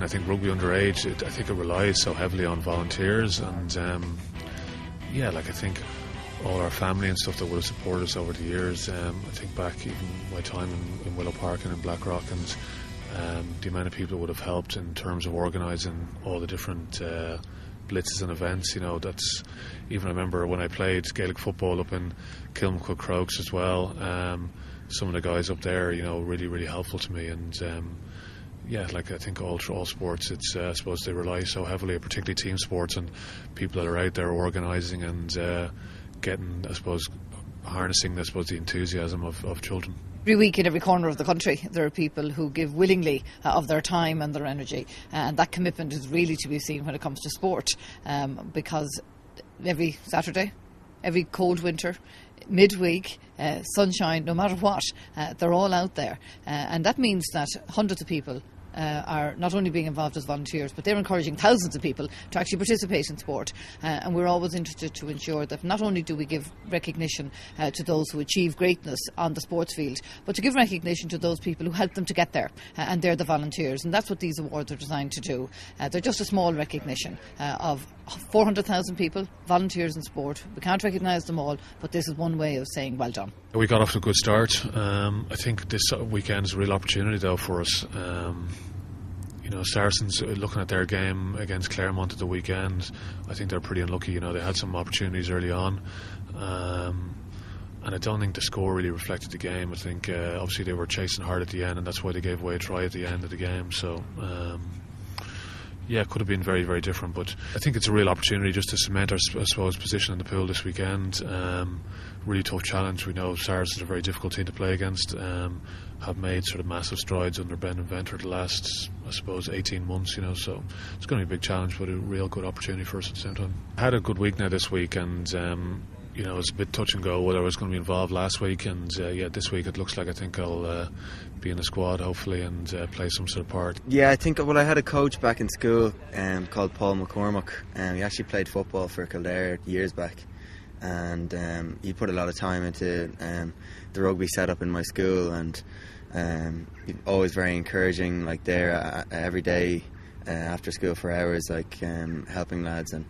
again, I think rugby underage, I think it relies so heavily on volunteers, and I think all our family and stuff that would have supported us over the years. I think back even my time in Willow Park and in Blackrock, and the amount of people that would have helped in terms of organising all the different blitzes and events. That's, even I remember when I played Gaelic football up in Cullen Crokes as well, some of the guys up there, really, really helpful to me. And I think all sports, it's I suppose they rely so heavily, particularly team sports, and people that are out there organising and getting, I suppose, harnessing, I suppose, the enthusiasm of children. Every week in every corner of the country there are people who give willingly of their time and their energy, and that commitment is really to be seen when it comes to sport, because every Saturday, every cold winter, midweek, sunshine, no matter what, they're all out there, and that means that hundreds of people are not only being involved as volunteers, but they're encouraging thousands of people to actually participate in sport. And we're always interested to ensure that not only do we give recognition to those who achieve greatness on the sports field, but to give recognition to those people who help them to get there, and they're the volunteers. And that's what these awards are designed to do. They're just a small recognition of 400,000 people, volunteers in sport. We can't recognise them all, but this is one way of saying well done. We got off to a good start. I think this weekend is a real opportunity though for us. Saracens, looking at their game against Claremont at the weekend, I think they're pretty unlucky. They had some opportunities early on, and I don't think the score really reflected the game. I think obviously they were chasing hard at the end, and that's why they gave away a try at the end of the game. So it could have been very, very different, but I think it's a real opportunity just to cement our, I suppose, position in the pool this weekend. Really tough challenge. We know Saracens are a very difficult team to play against, have made sort of massive strides under Brendan Venter the last, I suppose, 18 months, so it's going to be a big challenge, but a real good opportunity for us at the same time. I had a good week now this week, and it was a bit touch and go whether I was going to be involved last week, and this week it looks like I think I'll be in the squad hopefully and play some sort of part. Yeah, I think, I had a coach back in school called Paul McCormack, and he actually played football for Kildare years back, and he put a lot of time into the rugby setup in my school, and always very encouraging, like there every day after school for hours, like helping lads, and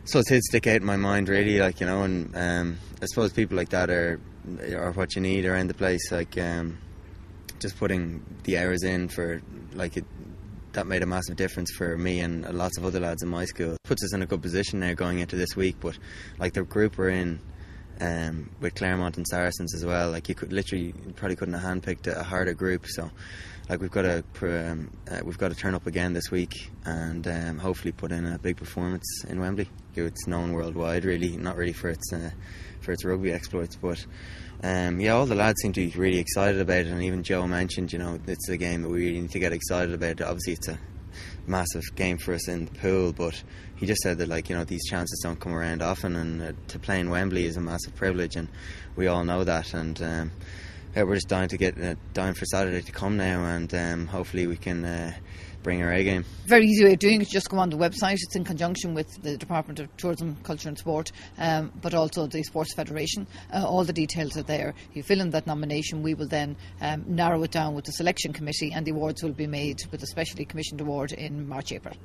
so it did stick out in my mind really, and I suppose people like that are what you need around the place, just putting the hours in for that made a massive difference for me and lots of other lads in my school. Puts us in a good position now going into this week, but the group we're in with Claremont and Saracens as well, you probably couldn't have handpicked a harder group, so we've got to turn up again this week and hopefully put in a big performance in Wembley. It's known worldwide really, not really for its rugby exploits, but all the lads seem to be really excited about it, and even Joe mentioned, it's a game that we really need to get excited about. Obviously it's a massive game for us in the pool, but he just said that these chances don't come around often, and to play in Wembley is a massive privilege, and we all know that, and we're just dying for Saturday to come now, and hopefully we can bring our A game. Very easy way of doing it, just go on the website. It's in conjunction with the Department of Tourism, Culture and Sport, but also the Sports Federation. All the details are there. You fill in that nomination, we will then narrow it down with the selection committee, and the awards will be made with a specially commissioned award in March, April.